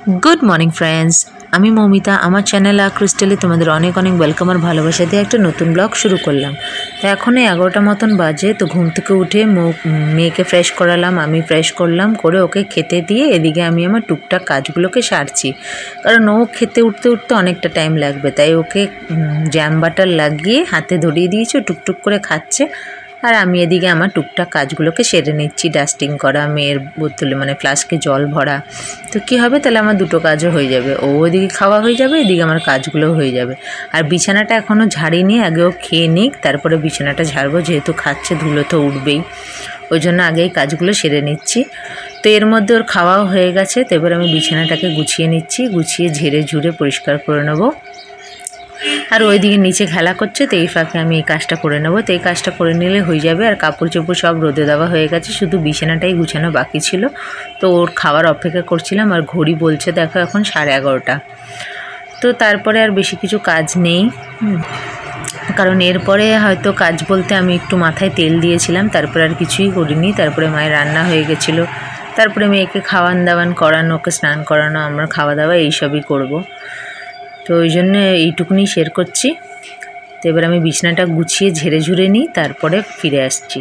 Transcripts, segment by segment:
Good morning friends আমি মৌমিতা আমার channel ক্রিস্টালে তোমাদের অনেক অনেক ওয়েলকাম আর ভালোবাসা দিয়ে একটা নতুন ব্লগ শুরু করলাম। তো এখন 11টা মতন বাজে। তো ঘুম থেকে উঠে মেয়েকে ফ্রেশ করালাম, আমি ফ্রেশ করলাম, করে ওকে খেতে দিয়ে এদিকে আমি আমার টুকটাক কাজগুলোকে সারছি, কারণ ও খেতে উঠতে উঠতে অনেকটা টাইম লাগবে। তাই ওকে জ্যাম বাটার লাগিয়ে হাতে ধরিয়ে দিয়েছি, টুকটুক করে খাচ্ছে। আর আমি এদিকে আমার টুকটাক কাজগুলোকে সেরে নিচ্ছি, ডাস্টিং করা, মেয়ের বোতলে মানে ফ্লাস্কে জল ভরা। তো কী হবে, তাহলে আমার দুটো কাজও হয়ে যাবে, ও ওইদিকে খাওয়া হয়ে যাবে, এদিকে আমার কাজগুলোও হয়ে যাবে। আর বিছানাটা এখনও ঝাড়িনি, আগেও খেয়ে নিক তারপরে বিছানাটা ঝাড়বো, যেহেতু খাচ্ছে ধুলো তো উঠবেই, ওই জন্য আগেই কাজগুলো সেরে নিচ্ছি। তো এর মধ্যে ওর খাওয়াও হয়ে গেছে। তো এবার আমি বিছানাটাকে গুছিয়ে নিচ্ছি, গুছিয়ে ঝেড়ে ঝুড়ে পরিষ্কার করে নেবো। আর ওইদিকে নিচে খেলা করছে, তো এই ফাঁকে আমি এই কাজটা করে নেবো। তো এই কাজটা করে নিলে হয়ে যাবে। আর কাপড় চোপড় সব রোদে দেওয়া হয়ে গেছে, শুধু বিছানাটাই গুছানো বাকি ছিল। তো ওর খাবার অপেক্ষা করছিলাম। আর ঘড়ি বলছে দেখো এখন 11:30। তো তারপরে আর বেশি কিছু কাজ নেই, কারণ এরপরে হয়তো কাজ বলতে আমি একটু মাথায় তেল দিয়েছিলাম, তারপরে আর কিছুই করিনি। তারপরে মায়ের রান্না হয়ে গেছিলো, তারপরে মেয়েকে খাওয়ান দাওয়ান করানো, ওকে স্নান করানো, আমরা খাওয়া দাওয়া এইসবই করব। তো ওই জন্য এইটুকুনি শেয়ার করছি। তো এবার আমি বিছানাটা গুছিয়ে ঝেড়ে ঝুড়ে নিই, তারপরে ফিরে আসছি।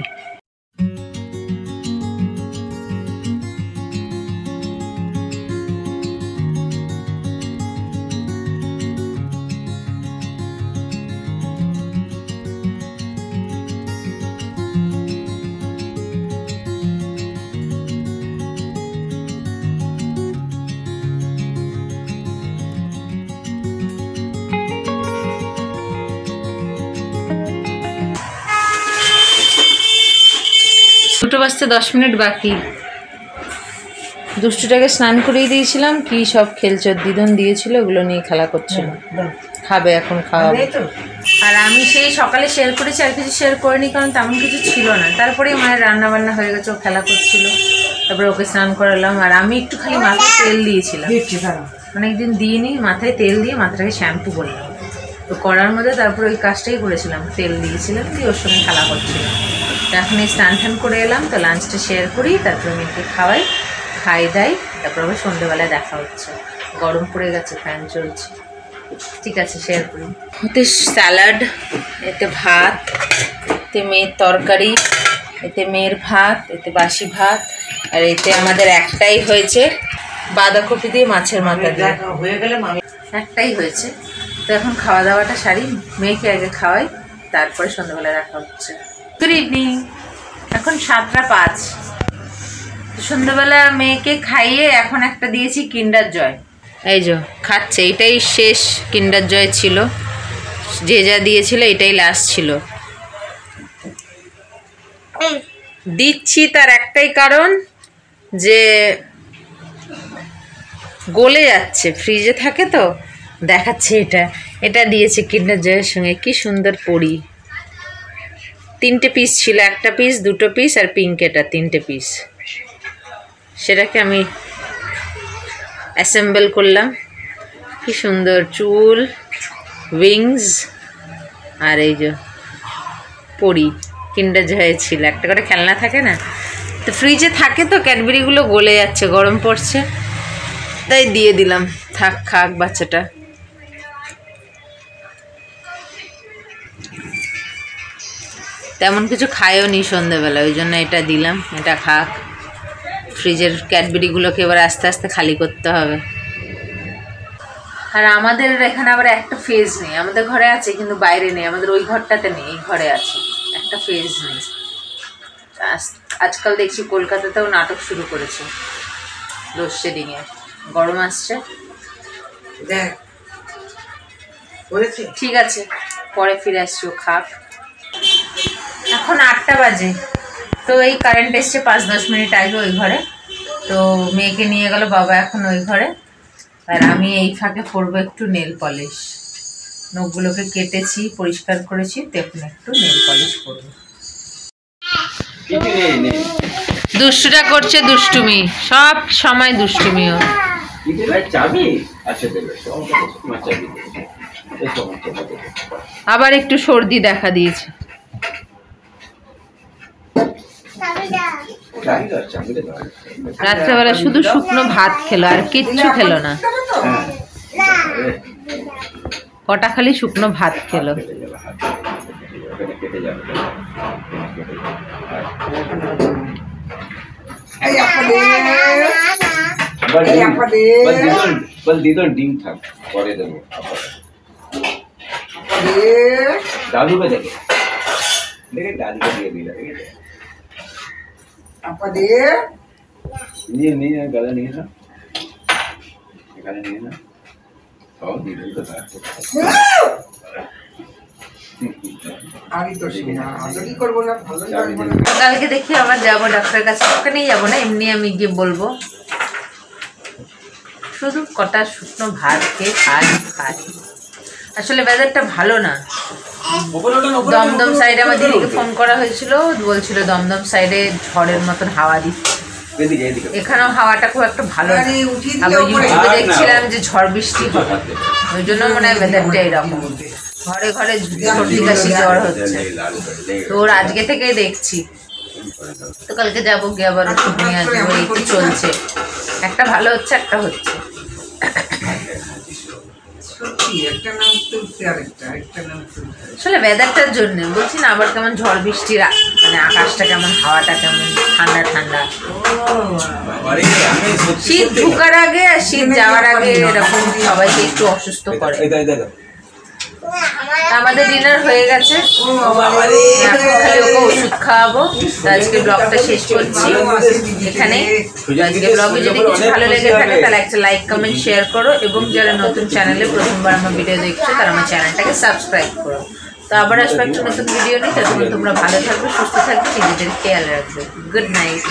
দুটো বাজতে 10 মিনিট বাকি। দুষ্টুটাকে স্নান করিয়ে দিয়েছিলাম, কি সব খেলছে, দিদন দিয়েছিল, ওগুলো নিয়ে খেলা করছিল। খাবে এখন, খাওয়াবে। আর আমি সেই সকালে শেয়ার করেছি, আর কিছু শেয়ার করিনি, কারণ তেমন কিছু ছিল না। তারপরে মায়ের রান্না বান্না হয়ে গেছে, ও খেলা করছিল, তারপরে ওকে স্নান করালাম। আর আমি একটু খালি মাথায় তেল দিয়েছিলাম, অনেকদিন দিইনি, মাথায় তেল দিয়ে মাথাটাকে শ্যাম্পু করলাম। তো করার মধ্যে তারপরে ওই কাজটাই করেছিলাম, তেল দিয়েছিলাম, দিয়ে ওর সঙ্গে খেলা করছিলাম। এখন এই স্নান টান করে এলাম, তো লাঞ্চটা শেয়ার করি, তারপরে মেয়েকে খাওয়াই, খাই দাই, তারপর আবার সন্ধ্যেবেলায় দেখা হচ্ছে। গরম পড়ে গেছে, ফ্যান চলছে। ঠিক আছে, শেয়ার করি। এতে স্যালাড, এতে ভাত, এতে মেয়ের তরকারি, এতে মেয়ের ভাত, এতে বাসি ভাত, আর এতে আমাদের একটাই হয়েছে বাঁধাকপি দিয়ে মাছের মাথা দিয়ে, হয়ে গেলে একটাই হয়েছে। তো এখন খাওয়া দাওয়াটা সারি, মেয়েকে আগে খাওয়াই, তারপরে সন্ধ্যাবেলায় দেখা হচ্ছে। গুড ইভিনিং, এখন 7:05। সন্ধ্যাবেলা মেয়েকে খাইয়ে এখন একটা দিয়েছি কিন্ডার জয়, এই যে খাচ্ছে। এটাই শেষ কিন্ডার জয় ছিল, যে যা দিয়েছিল এটাই লাস্ট ছিল। দিচ্ছি তার একটাই কারণ, যে গলে যাচ্ছে, ফ্রিজে থাকে তো, দেখাচ্ছে। এটা দিয়েছে কিন্ডার জয়ের সঙ্গে, কি সুন্দর পড়ি। 3টে পিস ছিল, একটা পিস, 2টো পিস আর পিঙ্ক, এটা 3টে পিস। সেটাকে আমি অ্যাসেম্বল করলাম, কি সুন্দর চুল, উইংস, আর এই যে পরি। কিন্ডার জয় ছিল, একটা করে খেলনা থাকে না, তো ফ্রিজে থাকে তো, ক্যাডবেরিগুলো গলে যাচ্ছে, গরম পড়ছে, তাই দিয়ে দিলাম, থাক খাক বাচ্চাটা। তেমন কিছু খায়ও নি সন্ধ্যেবেলা, ওই জন্য এটা দিলাম, এটা খাক। ফ্রিজের ক্যাডবেরিগুলোকে এবার আস্তে আস্তে খালি করতে হবে। আর আমাদের এখানে আবার একটা ফেজ নেই, আমাদের ঘরে আছে কিন্তু বাইরে নেই, আমাদের ওই ঘরটাতে নেই, এই ঘরে আছে, একটা ফেজ নেই। আজকাল দেখছি কলকাতাতেও নাটক শুরু করেছে লোডশেডিংয়ে, গরম আসছে। ঠিক আছে, পরে ফিরে আসছি, ও খাক। এখন 8টা বাজে। তো এই কারেন্ট এসছে 5-10 মিনিট আগে ওই ঘরে। তো মেয়েকে নিয়ে গেল বাবা এখন ওই ঘরে। আর আমি এই ফাঁকে পরবো একটু নেল পলিশ, নখগুলোকে কেটেছি, পরিষ্কার করেছি, তো এখন একটু নেল পলিশ করবো। দুষ্টুটা করছে দুষ্টুমি, সব সময় দুষ্টুমিও। আবার একটু সর্দি দেখা দিয়েছে। রাত্রেবেলা শুধু শুকনো ভাত খেলো আর কিচ্ছু খেলো না, কটা খালি শুকনো ভাত খেলো। ডিম থাক পরে দেবো দাদুকে দেখে দেখে দাদুকে দিয়ে দিলা নিয়ে নিয়ে গালে নিয়ে না এখানে নিয়ে না সব দিয়ে দিল তো কালকে দেখি আবার যাবো ডাক্তারের কাছে, ওখানেই যাবো না, এমনি আমি গিয়ে বলবো। শুধু কটা শুকনো ভাত খেয়ে খাই। আসলে ওয়েদারটা ভালো না। দমদম সাইডে আমার দিদিকে ফোন করা হয়েছিল, বলছিল দমদম সাইডে ঝড়ের মতন হাওয়া দিচ্ছে, এখানেও হাওয়াটা খুব একটা ভালো না। আবার ইউটিউবে দেখছিলাম যে ঝড় বৃষ্টি হবে, ওই জন্য মনে হয় ওয়েদারটা এরকম, ঘরে ঘরে সর্দি কাশি জ্বর হচ্ছে। তো ওর আজকে থেকেই দেখছি, তো কালকে যাবো গিয়ে আবার ওষুধ নিয়ে আসবো। এই তো চলছে, একটা ভালো হচ্ছে একটা হচ্ছে। আসলে ওয়েদারটার জন্য বলছি না, আবার কেমন ঝড় বৃষ্টির মানে আকাশটা কেমন, হাওয়াটা কেমন ঠান্ডা ঠান্ডা। শীত ঢুকার আগে আর শীত যাওয়ার আগে এরকম সবাইকে একটু অসুস্থ করে। আমাদের ডিনার হয়ে গেছে, এখন খালি ওকে ওষুধ খাওয়াবো। আজকে ব্লগটা শেষ করছি এখানে। আজকে ব্লগে যদি কিছু ভালো লেগে থাকে তাহলে একটা লাইক কমেন্ট শেয়ার করো, এবং যারা নতুন চ্যানেলে প্রথমবার আমার ভিডিও দেখছো তারা আমার চ্যানেলটাকে সাবস্ক্রাইব করো। তো আবার আসবো একটা নতুন ভিডিও নিয়ে, ততক্ষণ তোমরা ভালো থাকবে, সুস্থ থাকবে, নিজেদের খেয়াল রাখবে। Good night.